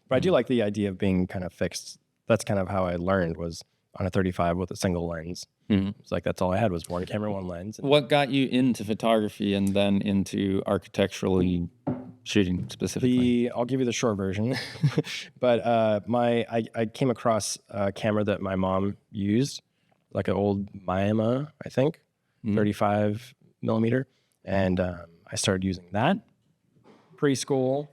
But I do like the idea of being kind of fixed. That's kind of how I learned, was on a 35 with a single lens. It's like that's all I had was one camera, one lens. What got you into photography and then into architecturally shooting specifically? I'll give you the short version, but I came across a camera that my mom used, like an old Miyama, I think, 35 millimeter, and I started using that preschool.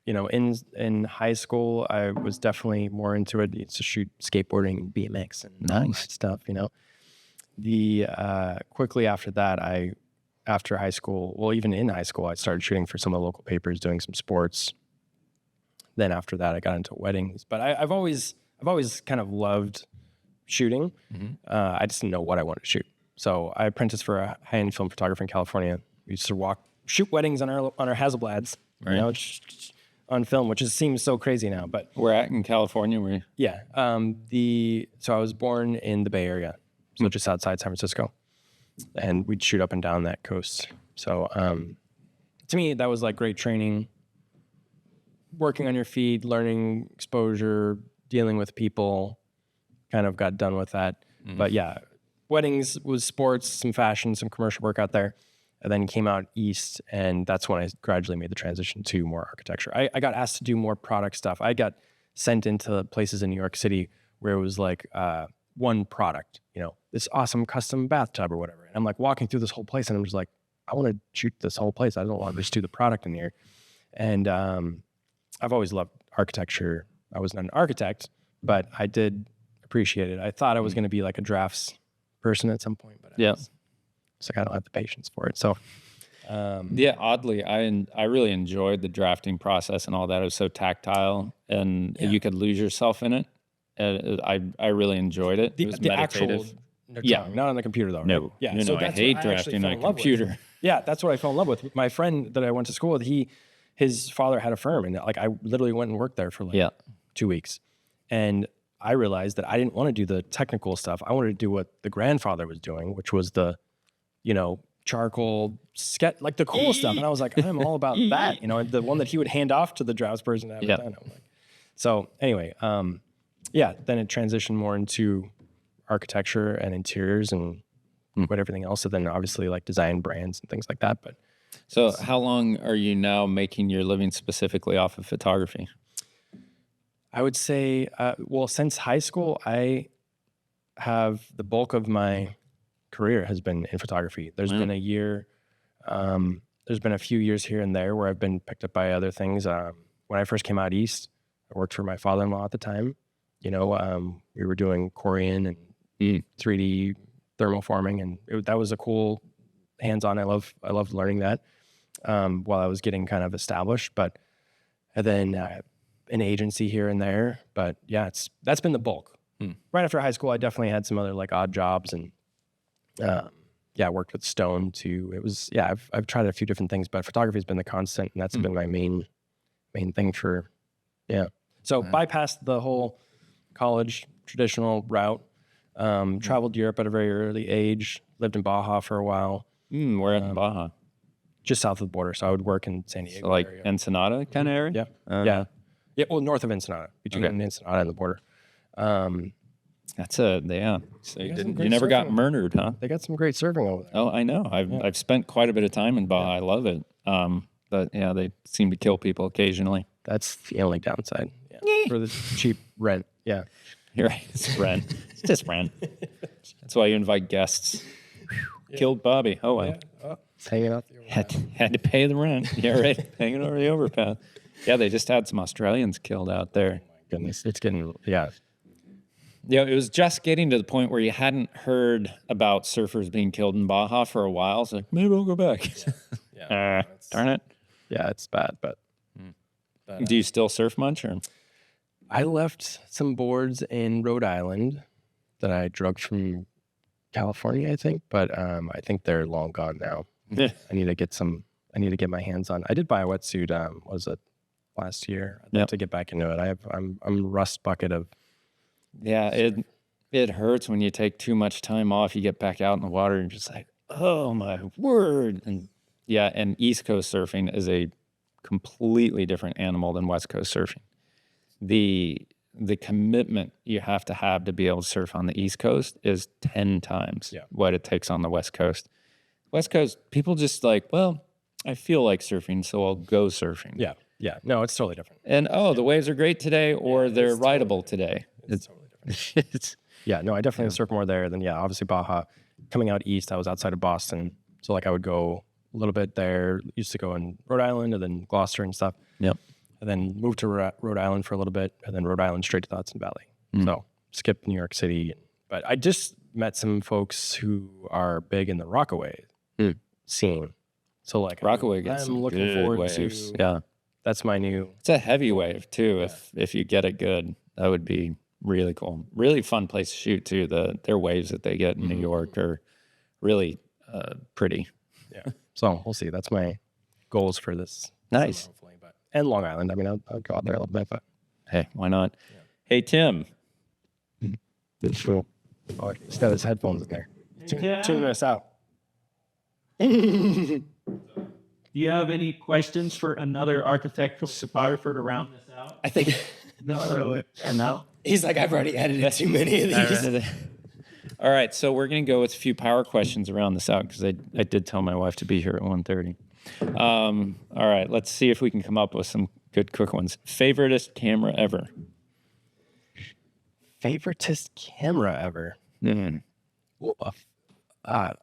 In high school, I was definitely more into it. It's to shoot skateboarding and BMX and all that stuff. Quickly after that, after high school, well, even in high school, I started shooting for some of the local papers, doing some sports. Then after that, I got into weddings. But I've always kind of loved shooting. I just didn't know what I wanted to shoot. So I apprenticed for a high-end film photographer in California. We used to shoot weddings on our Hasselblads, on film, which seems so crazy now. But we're at in California, were you? Yeah. So I was born in the Bay Area, so just outside San Francisco, and we'd shoot up and down that coast. So to me, that was like great training. Working on your feet, learning exposure, dealing with people. Kind of got done with that. But yeah, weddings was sports, some fashion, some commercial work out there. And then came out east, and that's when I gradually made the transition to more architecture. I got asked to do more product stuff. I got sent into places in New York City where it was like one product, this awesome custom bathtub or whatever. And I'm like walking through this whole place, and I'm just like, I want to shoot this whole place. I don't want to just do the product in here. And I've always loved architecture. I was not an architect, but I did appreciate it. I thought I was going to be like a drafts person at some point, but it's like I don't have the patience for it. So, oddly, I really enjoyed the drafting process and all that. It was so tactile, and you could lose yourself in it. I really enjoyed it. It was meditative. Drawing, not on the computer though. Right? No, Yeah. no, So no, I that's hate what I actually drafting fell on a in love with. computer. Yeah, that's what I fell in love with. My friend that I went to school with, his father had a firm, and like I literally went and worked there for like 2 weeks, and I realized that I didn't want to do the technical stuff. I wanted to do what the grandfather was doing, which was the, charcoal sketch, like the cool stuff. And I was like, I'm all about that, the one that he would hand off to the draftsperson to have it done. I'm like, so anyway, then it transitioned more into architecture and interiors and what everything else. So then obviously like design brands and things like that. But so how long are you now making your living specifically off of photography? I would say, since high school, I have the bulk of my career has been in photography. There's been a year, there's been a few years here and there where I've been picked up by other things. When I first came out east, I worked for my father-in-law at the time. We were doing Corian and 3D thermoforming, and that was a cool hands-on. I loved learning that while I was getting kind of established. And then an agency here and there. But yeah, that's been the bulk. Right after high school, I definitely had some other like odd jobs, and I worked with stone too. It was I've tried a few different things, but photography has been the constant, and that's been my main thing for So bypassed the whole college traditional route. Traveled Europe at a very early age. Lived in Baja for a while. Where in Baja? Just south of the border. So I would work in San Diego. So like area. Ensenada kind of area? Yeah. Well, north of Ensenada, between Ensenada and the border. That's So you great never got surfing. murdered, huh? They got some great surfing over there. Oh, I know. I've spent quite a bit of time in Baja. I love it. But yeah, they seem to kill people occasionally. That's the only downside. For the cheap rent. Yeah. You're right. It's rent. It's just rent. That's why you invite guests. Killed Bobby. Oh well. Hanging out the Had to pay the rent. Yeah, right. Hanging over the overpass. Yeah, they just had some Australians killed out there. Goodness, it's getting It was just getting to the point where you hadn't heard about surfers being killed in Baja for a while. So like, maybe I'll go back. Darn it. Yeah, it's bad, but Do you still surf much? Or? I left some boards in Rhode Island that I drugged from California, I think, but I think they're long gone now. Yeah. I need to get my hands on. I did buy a wetsuit. Was it last year? I'd like to get back into it. I'm a rust bucket of. Yeah, it hurts when you take too much time off. You get back out in the water and just like, oh my word. And East Coast surfing is a completely different animal than West Coast surfing. The commitment you have to be able to surf on the East Coast is 10 times what it takes on the West Coast. West Coast, people just like, well, I feel like surfing, so I'll go surfing. Yeah. No, it's totally different. And the waves are great today, or they're rideable today. It's totally different. No, I definitely surf more there than obviously Baja. Coming out east, I was outside of Boston, so like I would go a little bit there. Used to go in Rhode Island and then Gloucester and stuff. Yep. And then moved to Rhode Island for a little bit, and then Rhode Island straight to the Hudson Valley. So skip New York City. But I just met some folks who are big in the Rockaway scene. So like Rockaway gets I'm some looking good forward waves. to. Yeah. That's my new. It's a heavy wave too. If you get it good, that would be really cool. Really fun place to shoot too. Their waves that they get in New York are really pretty. Yeah. So we'll see. That's my goals for this. Nice. Summer, hopefully, and Long Island. I mean, I'll go out there a little bit, but Hey, why not? Yeah. Hey, Tim. it's cool. Oh, he's got his headphones in there. Tune us out. Do you have any questions for another architectural photographer to round this out? I think. No. He's like, I've already edited too many of these. All right, so we're going to go with a few power questions around this out because I did tell my wife to be here at 1:30. All right, let's see if we can come up with some good quick ones. Favoritist camera ever? Favoritist camera ever? Well, I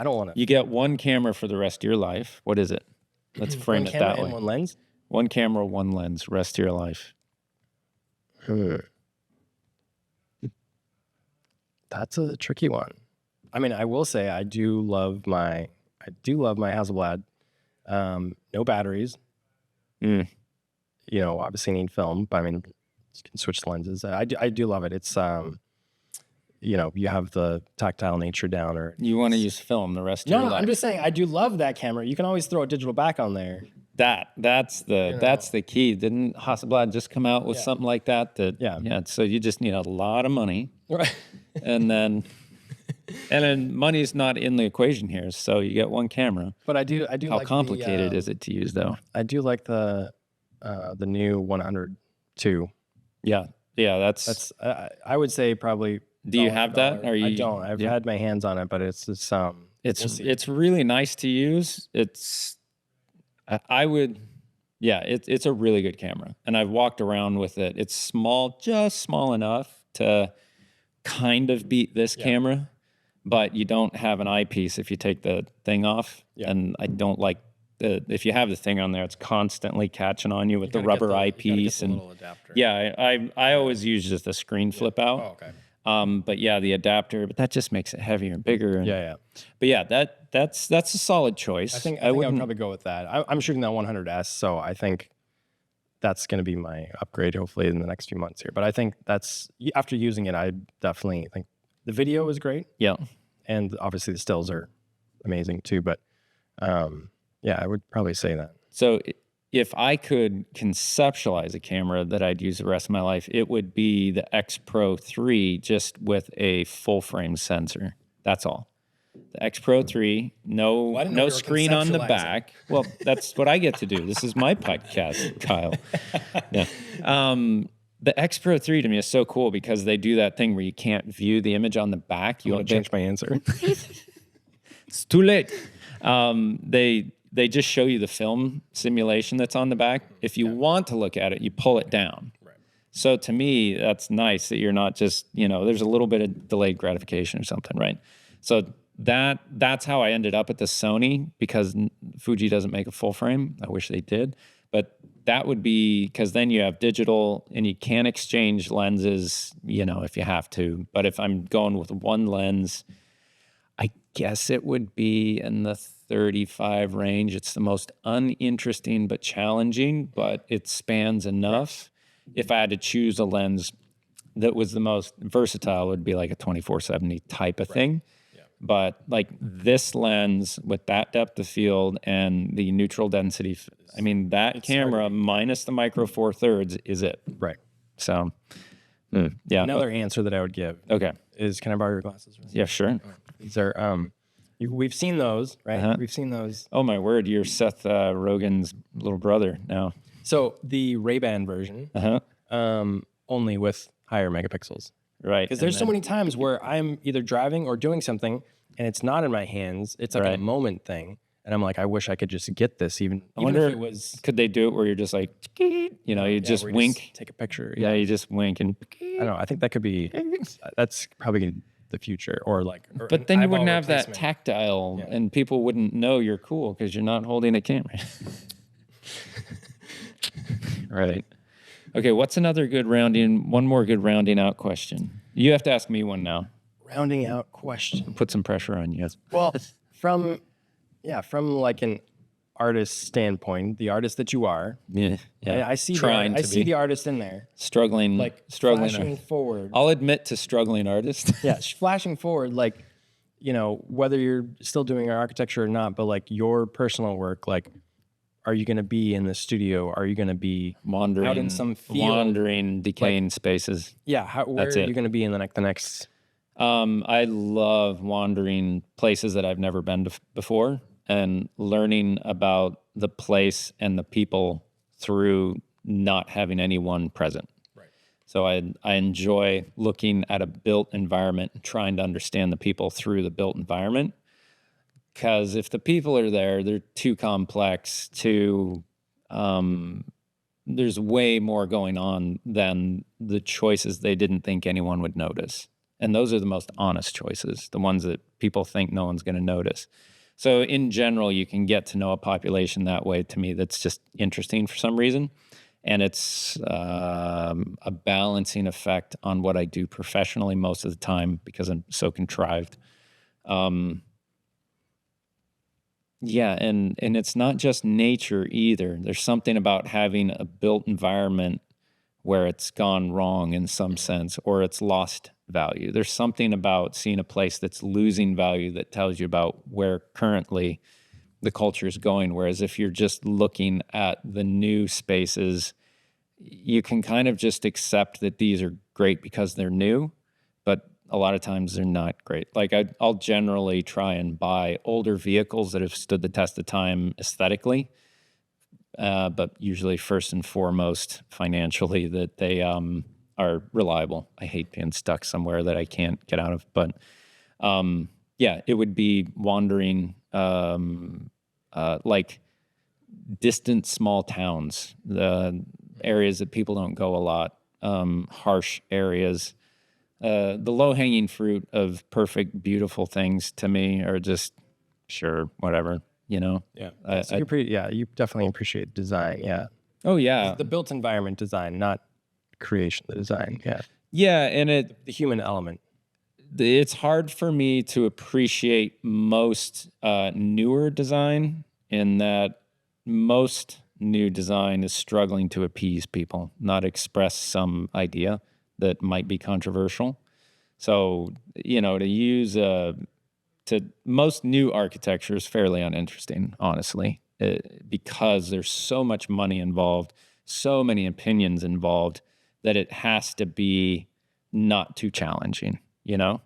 don't want to. You get one camera for the rest of your life. What is it? Let's frame it that way. One lens? One camera, one lens, rest of your life. That's a tricky one. I mean, I will say I do love my Hasselblad. No batteries. Obviously need film, but I mean, can switch lenses. I do love it. It's you know, you have the tactile nature down, or You want to use film the rest of no, your no. life. I'm just saying I do love that camera. You can always throw a digital back on there. That's the key. Didn't Hasselblad just come out with something like that? Yeah. So you just need a lot of money, Right. and then money's not in the equation here. So you get one camera. But I do How like complicated is it to use though? I do like the new 100 too. Yeah. That's I would say probably. Do you have that? I don't. I've had my hands on it, but it's it's really nice to use. It's a really good camera, and I've walked around with it. It's small, just small enough to kind of beat this camera, but you don't have an eyepiece if you take the thing off. And I don't like if you have the thing on there, it's constantly catching on you with the rubber eyepiece. And I always use just the screen flip out. Oh, okay. But yeah, the adapter, but that just makes it heavier and bigger. And, But yeah, that's a solid choice. I think I would probably go with that. I'm shooting that 100S, so I think that's going to be my upgrade hopefully in the next few months here. But I think that's, after using it, I definitely think the video is great. Yeah. And obviously the stills are amazing too. But yeah, I would probably say that. So if I could conceptualize a camera that I'd use the rest of my life, it would be the X Pro 3 just with a full frame sensor. That's all. The X Pro 3, no screen on the back. Well, that's what I get to do. This is my podcast, Kyle. Yeah. The X Pro 3 to me is so cool because they do that thing where you can't view the image on the back. You want to change my answer? It's too late. They just show you the film simulation that's on the back. If you want to look at it, you pull it down. Right. So to me, that's nice that you're not just, there's a little bit of delayed gratification or something, right? So that's how I ended up at the Sony, because Fuji doesn't make a full frame. I wish they did. But that would be, because then you have digital and you can exchange lenses, if you have to. But if I'm going with one lens, I guess it would be in the 35 range. It's the most uninteresting but challenging, but it spans enough. If I had to choose a lens that was the most versatile, it would be like a 24-70 type of thing. Yeah. But like this lens with that depth of field and the neutral density, that camera minus the micro four thirds is it. Right. So, yeah. Another answer that I would give is, can I borrow your glasses? Yeah, sure. These are, we've seen those, right? Uh-huh. We've seen those. Oh my word, you're Seth Rogen's little brother now. So the Ray-Ban version, only with higher megapixels. Right. Because there's so many times where I'm either driving or doing something and it's not in my hands. It's like a moment thing. And I'm like, I wish I could just get this even if it was. Could they do it where you're just like, you just wink. Just take a picture. Yeah, you just wink and. I don't know. I think that could be, that's probably the future, but then you wouldn't have that tactile and people wouldn't know you're cool because you're not holding a camera. Right. Okay. What's one more good rounding out question? You have to ask me one now. Rounding out question. Put some pressure on you. Well, from like an artist standpoint, the artist that you are. Yeah. I see the artist in there. Struggling. Flashing forward. I'll admit to struggling artist. Yeah. Flashing forward, whether you're still doing architecture or not, but like your personal work, like, are you going to be in the studio? Are you going to be wandering out in some field? Wandering, decaying spaces? Yeah. Where are you going to be in the next? I love wandering places that I've never been to before and learning about the place and the people through not having anyone present. Right. So I enjoy looking at a built environment and trying to understand the people through the built environment. Because if the people are there, they're too complex, there's way more going on than the choices they didn't think anyone would notice. And those are the most honest choices, the ones that people think no one's going to notice. So in general, you can get to know a population that way. To me, that's just interesting for some reason. And it's a balancing effect on what I do professionally most of the time because I'm so contrived. Yeah, and it's not just nature either. There's something about having a built environment where it's gone wrong in some sense, or it's lost value. There's something about seeing a place that's losing value that tells you about where currently the culture is going. Whereas if you're just looking at the new spaces, you can kind of just accept that these are great because they're new, but a lot of times they're not great. Like I'll generally try and buy older vehicles that have stood the test of time aesthetically, but usually first and foremost financially, that they are reliable. I hate being stuck somewhere that I can't get out of. But yeah, it would be wandering like distant small towns, the areas that people don't go a lot, harsh areas. The low-hanging fruit of perfect, beautiful things to me are just, sure, whatever, you know? Yeah. So you definitely appreciate design. Yeah. Oh, yeah. The built environment design, not creation, the design. Yeah. Yeah, and The human element. it's hard for me to appreciate most newer design in that most new design is struggling to appease people, not express some idea that might be controversial. So, you know, most new architecture is fairly uninteresting, honestly, because there's so much money involved, so many opinions involved, that it has to be not too challenging, you know?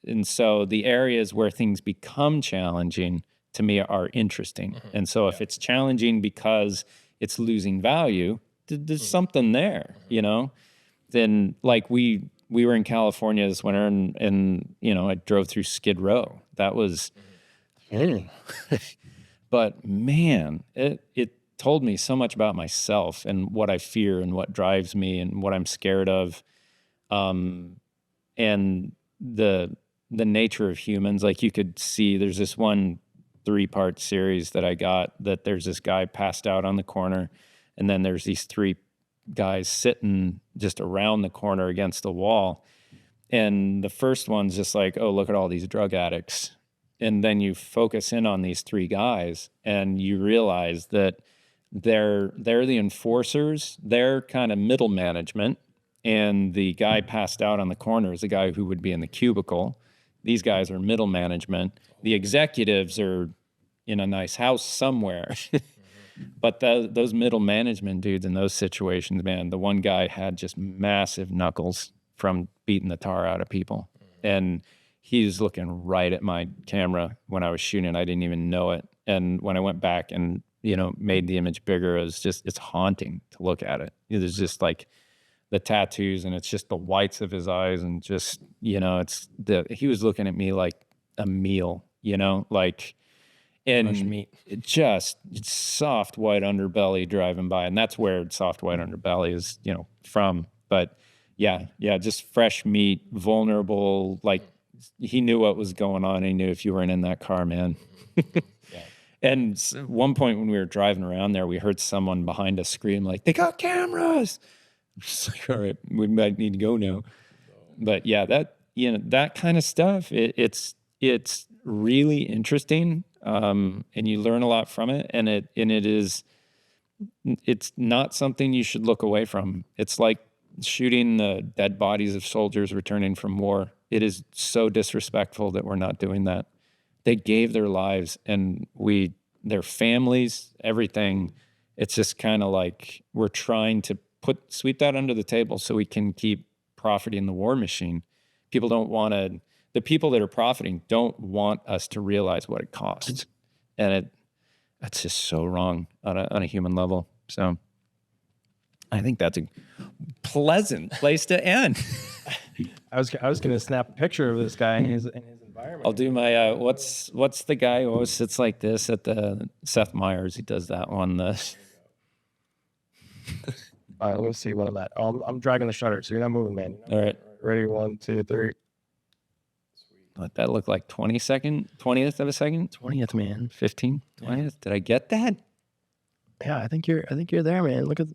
And so the areas where things become challenging to me are interesting. Mm-hmm. And so if it's challenging because it's losing value, there's something there, you know? Then like we were in California this winter and you know, I drove through Skid Row. That was, but man, it told me so much about myself and what I fear and what drives me and what I'm scared of. And the nature of humans. Like you could see there's this one 3-part series that I got that there's this guy passed out on the corner, and then there's these 3 guys sitting just around the corner against the wall. And the first one's just like, oh, look at all these drug addicts. And then you focus in on these 3 guys and you realize that they're the enforcers. They're kind of middle management. And the guy passed out on the corner is the guy who would be in the cubicle. These guys are middle management. The executives are in a nice house somewhere. But those middle management dudes in those situations, man, the one guy had just massive knuckles from beating the tar out of people. And he was looking right at my camera when I was shooting. I didn't even know it. And when I went back and, you know, made the image bigger, it's haunting to look at it. There's just like the tattoos, and it's just the whites of his eyes, and just, you know, he was looking at me like a meal, you know, like, and meat. It's soft white underbelly driving by, and that's where soft white underbelly is, you know, from. But yeah, just fresh meat, vulnerable. Like he knew what was going on. He knew if you weren't in that car, man. Yeah. And at one point when we were driving around there, we heard someone behind us scream like, "They got cameras!" Just like, all right, we might need to go now. But yeah, that kind of stuff, it's really interesting, and you learn a lot from it, and it's not something you should look away from. It's like shooting the dead bodies of soldiers returning from war. It is so disrespectful that we're not doing that. They gave their lives, and their families, everything. It's just kind of like we're trying to sweep that under the table so we can keep profiting the war machine. The people that are profiting don't want us to realize what it costs. And that's just so wrong on a human level. So I think that's a pleasant place to end. I was going to snap a picture of this guy in his environment. I'll do my, what's the guy who always sits like this at the Seth Meyers? He does that one. All right, let's see what I'm at. I'm dragging the shutter, so you're not moving, man. All right. Ready? 1, 2, 3. Let that look like 20th of a second? 20th, man. 15? 20th? Yeah. Did I get that? Yeah, I think you're there, man. Look at,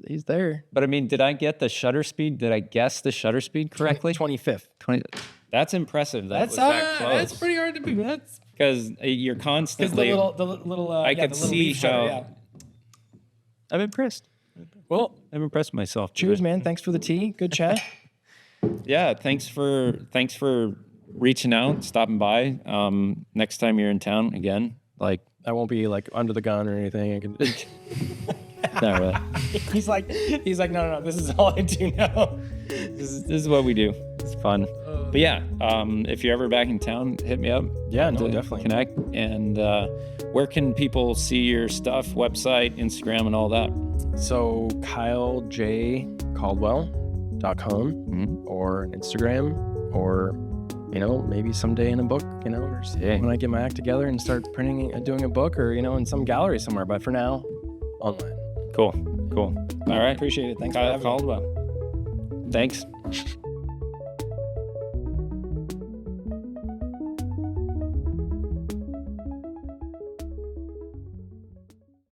he's there. But I mean, did I get the shutter speed? Did I guess the shutter speed correctly? 25th. 20. That's impressive. That's that close. That's pretty hard to be. That's because you're constantly. The little. I could see how. I'm impressed. Well, I've impressed myself. cheers, today. man. Thanks for the tea. Good chat. Yeah, thanks for reaching out, stopping by. Next time you're in town again, like I won't be like under the gun or anything. I can. not really. He's like, no. This is all I do now. This is what we do. It's fun. But yeah, if you're ever back in town, hit me up. Yeah, no, to definitely. connect. And where can people see your stuff, website, Instagram, and all that? So KyleJCaldwell.com or Instagram, or maybe someday in a book, or when I get my act together and start doing a book, or in some gallery somewhere. But for now, online. Cool. All right. Appreciate it. Thanks for Kyle having me. Caldwell. Thanks.